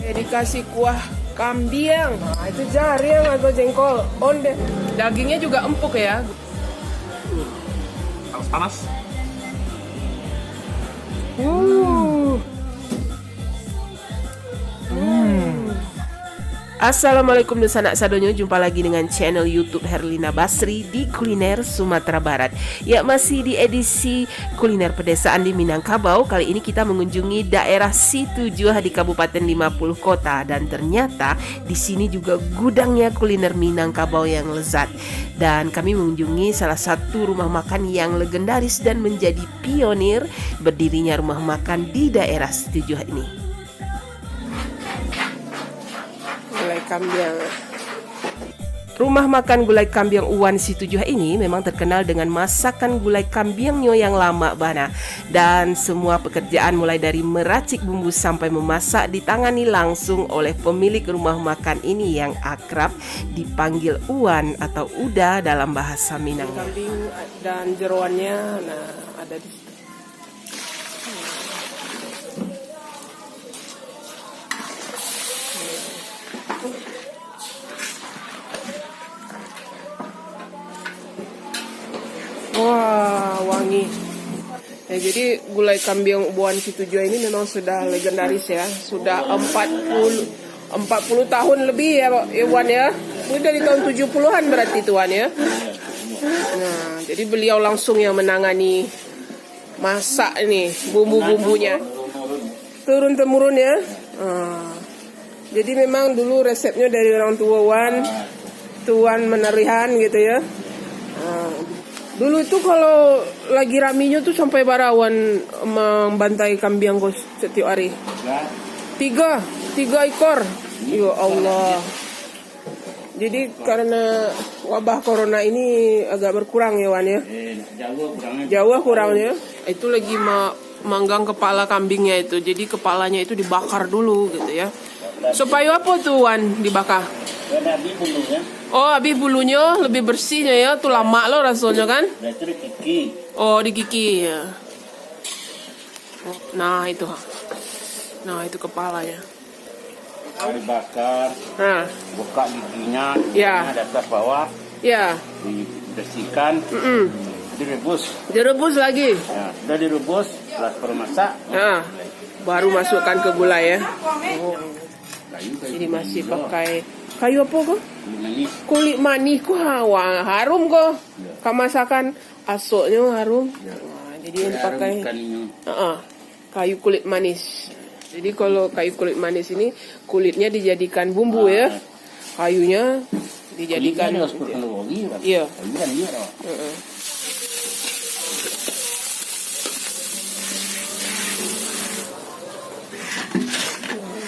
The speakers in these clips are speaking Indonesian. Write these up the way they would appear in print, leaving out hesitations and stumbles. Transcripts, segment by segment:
Dikasih kuah kambing. Nah, itu jaring atau jengkol. Onde. Dagingnya juga empuk ya. Panas. Assalamualaikum dan sanak sadonyo, jumpa lagi dengan channel YouTube Herlina Basri di Kuliner Sumatera Barat. Ya, masih di edisi kuliner pedesaan di Minangkabau. Kali ini kita mengunjungi daerah Situ Juah di Kabupaten 50 Kota, dan ternyata di sini juga gudangnya kuliner Minangkabau yang lezat. Dan kami mengunjungi salah satu rumah makan yang legendaris dan menjadi pionir berdirinya rumah makan di daerah Situ Juah ini. Gulai Kambing. Rumah makan Gulai Kambing Uwan Situ Juah ini memang terkenal dengan masakan gulai kambingnya yang lama bana, dan semua pekerjaan mulai dari meracik bumbu sampai memasak ditangani langsung oleh pemilik rumah makan ini yang akrab dipanggil Uwan atau Uda dalam bahasa Minang. Kambing dan jeroannya ada di situ. Wah, wangi. Ya, jadi gulai kambing Uwan Situ Juah ini memang sudah legendaris ya. Sudah 40 tahun lebih ya, Wan ya. Ini dari tahun 70-an berarti Tuan ya. Nah, jadi beliau langsung yang menangani masak ini, bumbu-bumbunya. Turun temurun ya. Jadi memang dulu resepnya dari orang tua Tuan Menarihan gitu ya. Dulu itu kalau lagi raminya tuh sampai barawan membantai kambing kok setiap hari. Tiga ekor. Ya Allah. Jadi karena wabah corona ini agak berkurang ya Wan ya. Jauh kurangnya. Itu lagi manggang kepala kambingnya itu. Jadi kepalanya itu dibakar dulu gitu ya. Supaya apa tuh Wan dibakar? Oh, habis bulunya lebih bersihnya ya. Tuh lama loh rasanya kan. Oh, di gigi ya. Nah itu kepalanya. Dibakar, buka giginya, ya. Ada atas bawah, ya. Dibersihkan, direbus lagi. Ya, sudah direbus, setelah permasak, baru masukkan ke gulai ya. Ini masih pakai kayu apa kok? Kulit manis kok, harum kok. Kemasakan asoknya harum. Wah, jadi yang dipakai kayu kulit manis. Jadi kalau kayu kulit manis ini kulitnya dijadikan bumbu ya, kayunya dijadikan. Iya.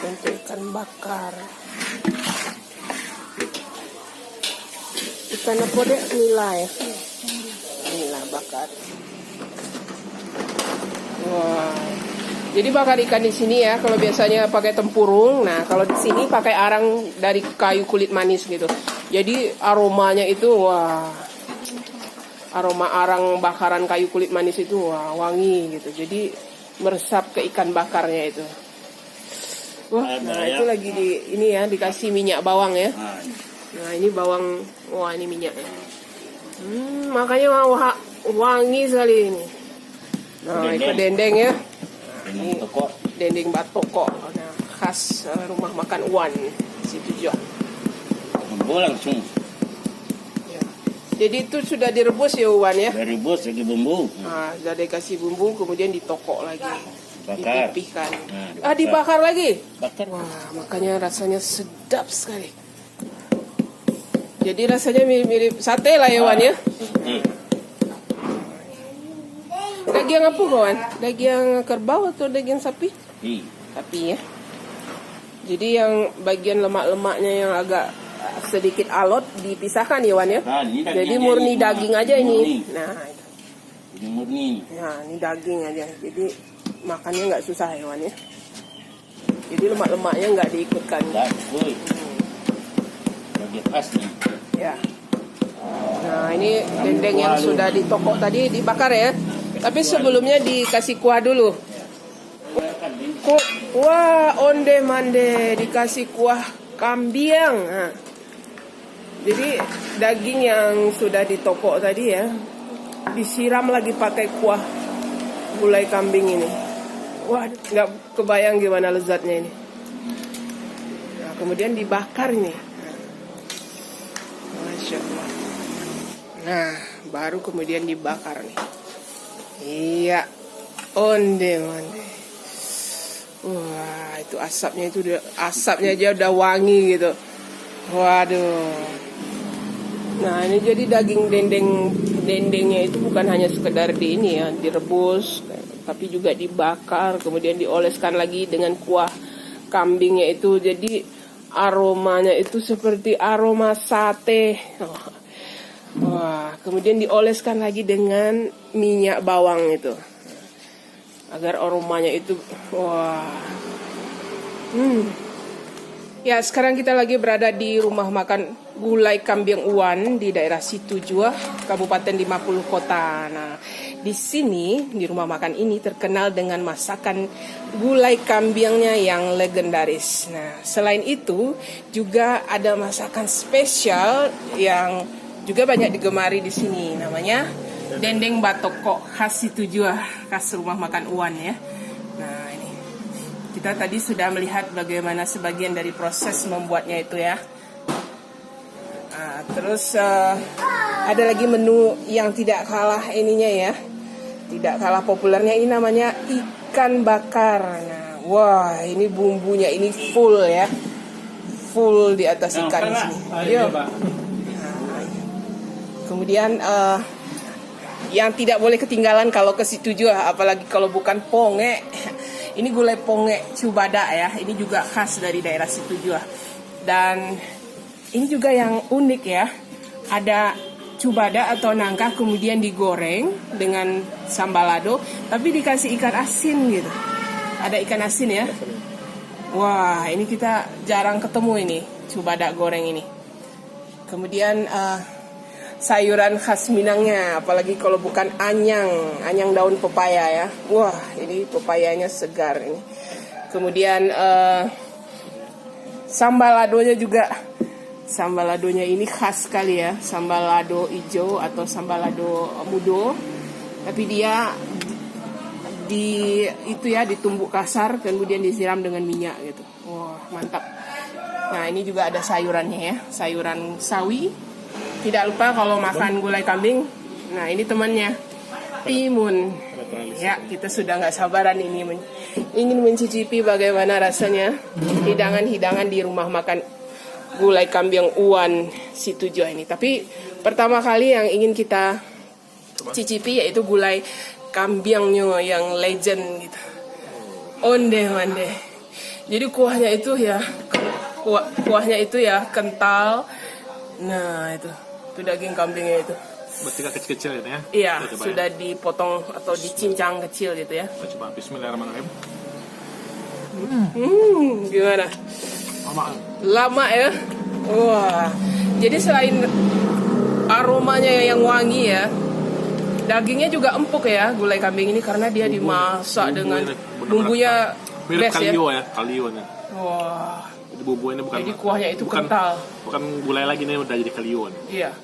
Untuk ikan bakar. Ikan apa deh? Nila ya. Nila bakar. Wah. Jadi bakar ikan di sini ya, kalau biasanya pakai tempurung, nah kalau di sini pakai arang dari kayu kulit manis gitu. Jadi aromanya itu wah, aroma arang bakaran kayu kulit manis itu wah wangi gitu. Jadi meresap ke ikan bakarnya itu. Wah, nah itu lagi ini ya dikasih minyak bawang ya. Nah ini bawang, wah ini minyaknya. Makanya wah, wangi sekali ini. Nah itu dendeng ya. Ini dendeng batoko, khas rumah makan Uwan Situ Juah. bumbu langsung. Ya. Jadi itu sudah direbus ya Uwan ya? Direbus lagi bumbu. Nah, sudah dikasih bumbu, kemudian ditokok lagi, Bakar. dipipihkan. Nah, dibakar lagi? Bakar. Wah, makanya rasanya sedap sekali. Jadi rasanya mirip sate lah ya Wan ya? Daging apa kawan? Daging kerbau atau daging sapi? Sapi ya. Jadi yang bagian lemak-lemaknya yang agak sedikit alot dipisahkan ya Wan ya. Nah, jadi murni daging aja ini. Nah, ini murni. Nah, ini daging aja. Jadi makannya nggak susah ya Wan ya. Jadi lemak-lemaknya nggak diikutkan. Bagian khasnya. Ya. Nah, ini dendeng yang sudah ditokok tadi dibakar ya. Tapi sebelumnya dikasih kuah dulu. Kok, wah, onde mande dikasih kuah kambing. Nah, jadi daging yang sudah ditokok tadi ya, disiram lagi pakai kuah gulai kambing ini. Wah, nggak kebayang gimana lezatnya ini. Nah, kemudian dibakar ini. Masya Allah. Nah, baru kemudian dibakar nih. Iya, onde mande. Wah, itu asapnya aja udah wangi gitu. Waduh. Nah, ini jadi daging dendengnya itu bukan hanya sekedar di ini ya, direbus, tapi juga dibakar, kemudian dioleskan lagi dengan kuah kambingnya itu. Jadi aromanya itu seperti aroma sate. Wah, kemudian dioleskan lagi dengan minyak bawang itu. Agar aromanya itu wah. Ya, sekarang kita lagi berada di rumah makan Gulai Kambing Uwan di daerah Situjua, Kabupaten 50 Kota. Nah, di sini di rumah makan ini terkenal dengan masakan gulai kambingnya yang legendaris. Nah, selain itu juga ada masakan spesial yang juga banyak digemari di sini, namanya dendeng batoko khas Situjua, khas rumah makan Uwan ya. Nah, ini kita tadi sudah melihat bagaimana sebagian dari proses membuatnya itu ya. Nah, terus ada lagi menu yang tidak kalah ininya ya, tidak kalah populernya, ini namanya ikan bakar. Nah, wah, ini bumbunya ini full ya, full di atas ikan di sini. Yuk. Nah, kemudian yang tidak boleh ketinggalan kalau ke Situjua, apalagi kalau bukan ponge. Ini gulai ponge cubada ya. Ini juga khas dari daerah Situjua. Dan ini juga yang unik ya. Ada cubada atau nangka kemudian digoreng dengan sambal lado, tapi dikasih ikan asin gitu. Ada ikan asin ya. Wah, ini kita jarang ketemu ini cubada goreng ini. Kemudian sayuran khas Minangnya, apalagi kalau bukan anyang daun pepaya ya. Wah, ini pepayanya segar ini. Kemudian sambal ladonya juga. Sambal ladonya ini khas sekali ya, sambal lado hijau atau sambal lado mudo. Tapi dia ditumbuk kasar kemudian disiram dengan minyak gitu. Wah, mantap. Nah, ini juga ada sayurannya ya, sayuran sawi. Tidak lupa kalau makan gulai kambing. Nah, ini temannya timun. Ya, kita sudah nggak sabaran ini ingin mencicipi bagaimana rasanya hidangan-hidangan di rumah makan Gulai Kambing Uwan Situjua ini. Tapi pertama kali yang ingin kita cicipi yaitu gulai kambingnya yang legend gitu. Onde mande. Jadi kuahnya itu ya kental. Nah, itu daging kambingnya itu. Berarti kecil-kecil gitu ya? Iya, sudah ya, dipotong atau dicincang kecil gitu ya. Kita coba bismillahirrahmanirrahim. Gimana? Lama ya? Wah, jadi selain aromanya yang wangi ya, dagingnya juga empuk ya gulai kambing ini karena dia dimasak dengan bumbunya mirip best ya. Kalio ya. Wah. Bumbu ini bukan, jadi kuahnya itu kental. Bukan gulai lagi nih, udah jadi kalio. Iya.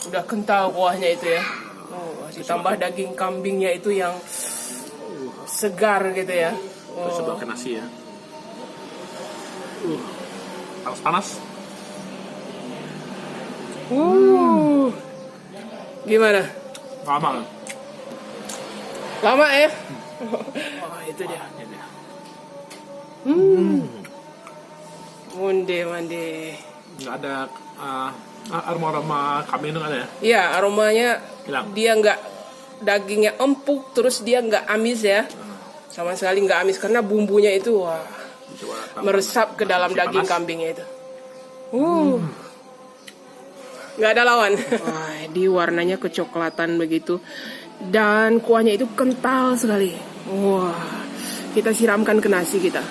Udah kental kuahnya itu ya. Oh, ditambah daging kambingnya itu yang segar gitu ya. Oh. Coba ke nasi ya. Panas. Gimana? Lama ya? Oh, itu dia. Mande. Nggak ada aroma kambing itu nggak ada ya? Iya, aromanya hilang. Dia nggak, dagingnya empuk, terus dia nggak amis ya. Sama sekali nggak amis karena bumbunya itu wah, meresap ke dalam daging kambingnya itu. Nggak ada lawan. Wah, di warnanya kecoklatan begitu dan kuahnya itu kental sekali. Wah, kita siramkan ke nasi kita.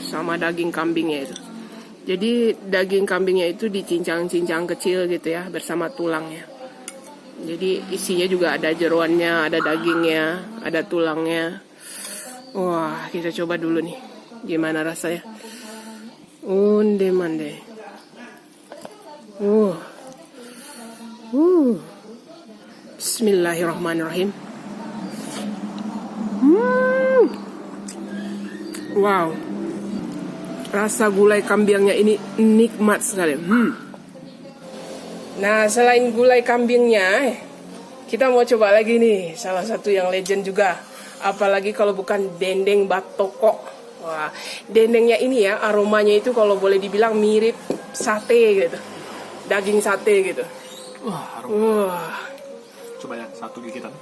Sama daging kambingnya itu. Jadi daging kambingnya itu dicincang-cincang kecil gitu ya bersama tulangnya. Jadi isinya juga ada jeroannya, ada dagingnya, ada tulangnya. Wah, kita coba dulu nih. Gimana rasanya? Onde mande. Bismillahirrahmanirrahim. Wow. Rasa gulai kambingnya ini nikmat sekali. Nah, selain gulai kambingnya, kita mau coba lagi nih salah satu yang legend juga. Apalagi kalau bukan dendeng batoko. Wah, dendengnya ini ya, aromanya itu kalau boleh dibilang mirip sate gitu. Daging sate gitu. Wah, aroma. Wah. Coba ya, satu gigitan.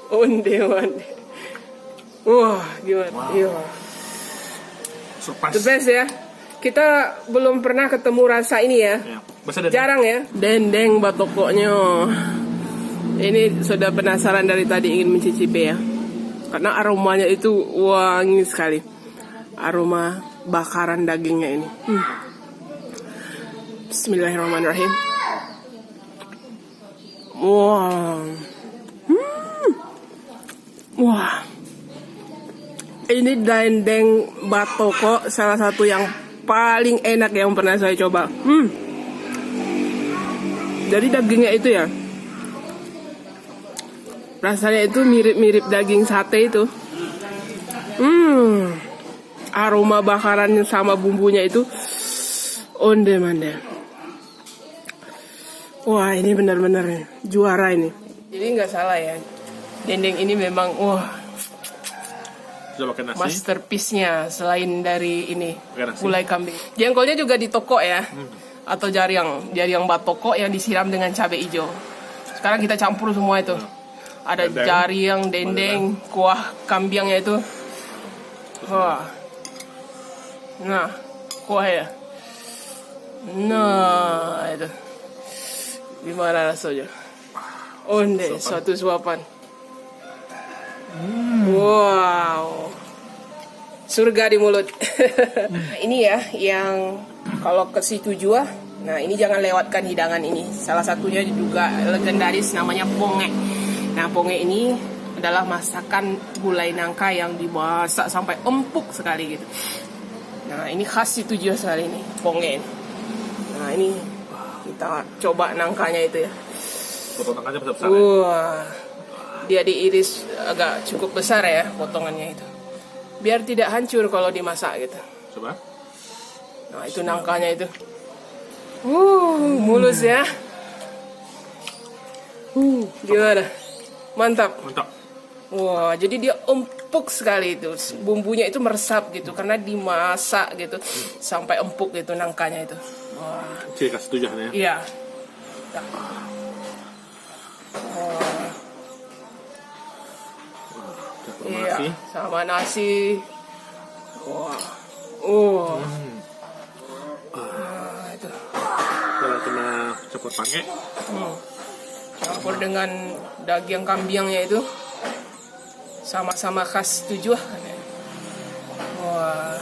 Onde mande. Wah, gimana? Wow. Iya. Surprise. The best ya. Kita belum pernah ketemu rasa ini ya. Ya. Bahasa dendeng. Jarang ya. Dendeng batokoknya. Ini sudah penasaran dari tadi ingin mencicipi ya. Karena aromanya itu wangi sekali. Aroma bakaran dagingnya ini. Bismillahirrahmanirrahim. Wah. Wah. Ini dendeng batoko salah satu yang paling enak yang pernah saya coba. Jadi dagingnya itu ya, rasanya itu mirip-mirip daging sate itu. Aroma bakarannya sama bumbunya itu onde mande. Wah, ini benar-benar juara ini. Jadi nggak salah ya, dendeng ini memang Sudah pakai nasi. masterpiece-nya selain dari ini Pakai nasi. gulai kambing. Jengkolnya juga di toko ya, atau jariang batoko yang disiram dengan cabai hijau. Sekarang kita campur semua itu. Ada Dendeng. jariang, dendeng, kuah kambingnya itu. Wah. Nah, kuah ya. Nah, itu. Gimana rasanya? Onde, suatu suapan. Wow, surga di mulut. Ini ya yang kalau ke situ jua, nah ini jangan lewatkan hidangan ini. Salah satunya juga legendaris namanya ponge. Nah, ponge ini adalah masakan gulai nangka yang dimasak sampai empuk sekali gitu. Nah, ini khas situ jua sekali ini ponge. Nah, ini kita coba nangkanya itu ya. Potong tengahnya besar-besar. Wah, dia diiris agak cukup besar ya potongannya itu, biar tidak hancur kalau dimasak gitu. Coba. Nah, itu nangkanya itu, mulus ya. Gimana? Mantap. Mantap. Wah, jadi dia empuk sekali itu, bumbunya itu meresap gitu karena dimasak gitu sampai empuk gitu nangkanya itu. Wah, Ciri khas tujuannya. iya. Iya, Nasi. sama nasi. Wah. Nah, itu. Kalau kena campur pange. Campur dengan daging kambingnya itu. Sama-sama khas tujuh. Wah.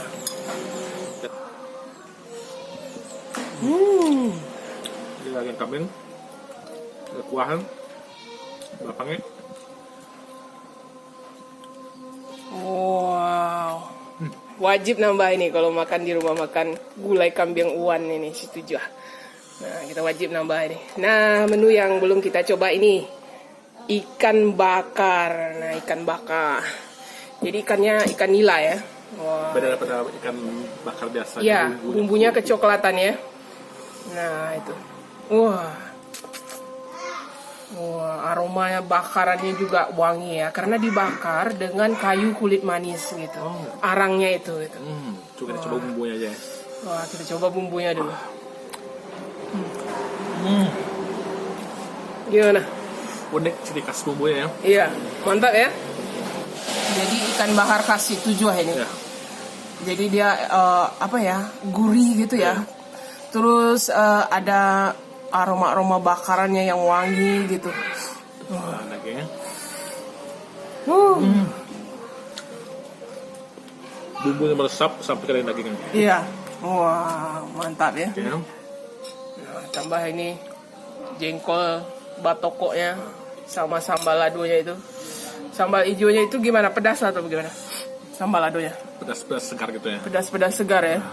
Ini daging kambing. Ada kuahan. Ada pange. Wow. Wajib nambah ini kalau makan di rumah makan gulai kambing Uwan ini setuju. Nah, kita wajib nambah ini. Nah, menu yang belum kita coba ini ikan bakar. Nah, ikan bakar. Jadi ikannya ikan nila ya. Wah. Beda daripada ikan bakar biasa. Iya, bumbunya kecoklatan ya. Nah, itu. Wah. Wah, aromanya bakarannya juga wangi ya, karena dibakar dengan kayu kulit manis gitu. Arangnya itu. Coba kita coba bumbunya aja. Wah, kita coba bumbunya dulu. Gimana? Unik ciri khas bumbunya ya. Iya, mantap ya. Jadi ikan bakar khas itu juga ini. Ya. Jadi dia apa ya, gurih gitu ya. Terus ada aroma-aroma bakarannya yang wangi gitu. Nah, dagingnya. Bumbunya meresap sampai ke dagingnya. Iya. Wah, mantap ya. Oke. Nah, tambah ini jengkol batokoknya sama sambal ladonya itu. Sambal hijaunya itu gimana? Pedas atau bagaimana? Sambal adonya. Pedas-pedas segar gitu ya. Pedas-pedas segar ya.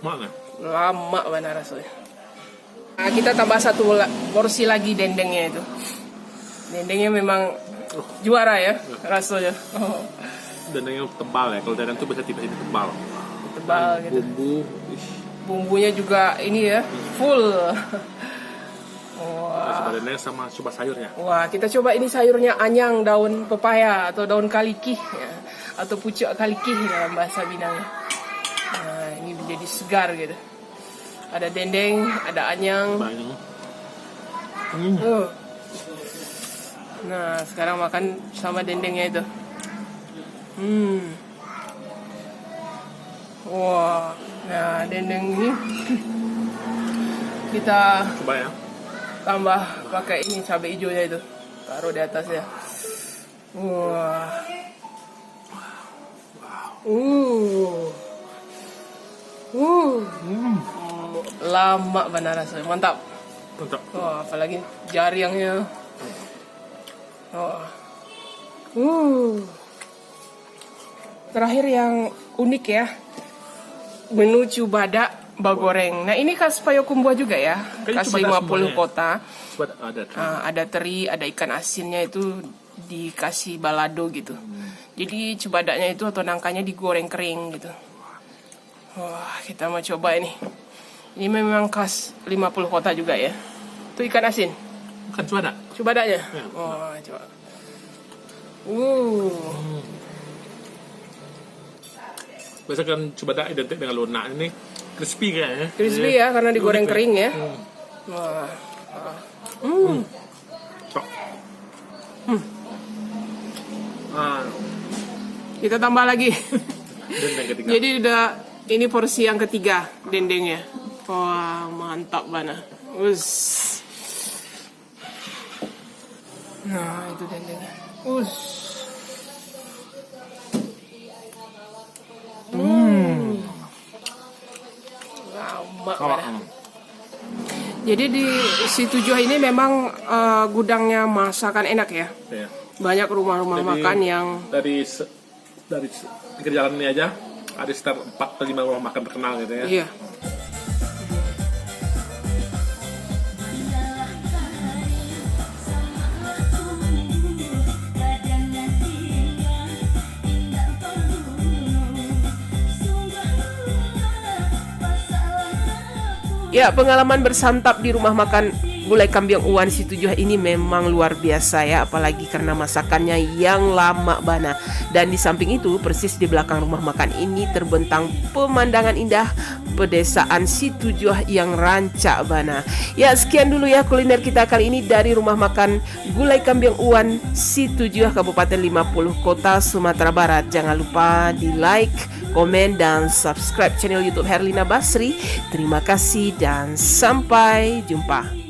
Mana? Lama mana rasanya. Nah, kita tambah satu porsi lagi dendengnya itu. Dendengnya memang juara ya rasanya. Dendengnya tebal ya. Kalau dendeng tuh biasa tipis ini tebal. Tebal gitu. Bumbu. Bumbunya juga ini ya, full. Coba dendeng sama coba sayurnya. Wah, kita coba ini sayurnya anyang, daun pepaya atau daun kalikih ya, atau pucuk kalikih dalam bahasa Minangnya. Nah, ini menjadi segar gitu. Ada dendeng, ada anyang. Banyak. Nah, sekarang makan sama dendengnya itu. Wah, nah dendeng ini kita Coba ya. tambah pakai ini cabai hijaunya itu, taruh di atasnya. Wah, lama benar rasanya, mantap. Mantap. Wah, apalagi jaringnya. Terakhir yang unik ya, menu cubada bagoreng. Nah ini khas Payakumbuh juga ya, Kayaknya khas cubada 50 semuanya. kota. Coba ada. Ada teri, ada ikan asinnya itu dikasih balado gitu. Jadi cubadanya itu atau nangkanya digoreng kering gitu. Wah, kita mau coba ini. Ini memang khas 50 kota juga ya. Itu ikan asin. Bukan cubada. Cubadanya. Ya. Oh, coba. Biasa kan cubada identik dengan lunak, ini crispy kayaknya. Crispy ya karena digoreng Unik, kering ya. Wah. Wah. Cok. Kita tambah lagi. Dendeng ketiga. Jadi udah ini porsi yang ketiga dendengnya. Wah, mantap banget. Us. Nah, itu dendengnya. Us. Lama banget. Jadi di Situ Juah ini memang gudangnya masakan enak ya. Ya. Banyak rumah-rumah Jadi, makan yang dari pinggir jalan ini aja ada sekitar 4 atau 5 rumah makan terkenal gitu ya. iya. Ya, pengalaman bersantap di rumah makan Gulai Kambiang Uwan Situ Juah ini memang luar biasa ya, apalagi karena masakannya yang lama bana. Dan di samping itu, persis di belakang rumah makan ini terbentang pemandangan indah pedesaan Situ Juah yang rancak bana. Ya, sekian dulu ya kuliner kita kali ini dari rumah makan Gulai Kambiang Uwan Situ Juah, Kabupaten 50 Kota, Sumatera Barat. Jangan lupa di like, komen, dan subscribe channel YouTube Herlina Basri. Terima kasih dan sampai jumpa.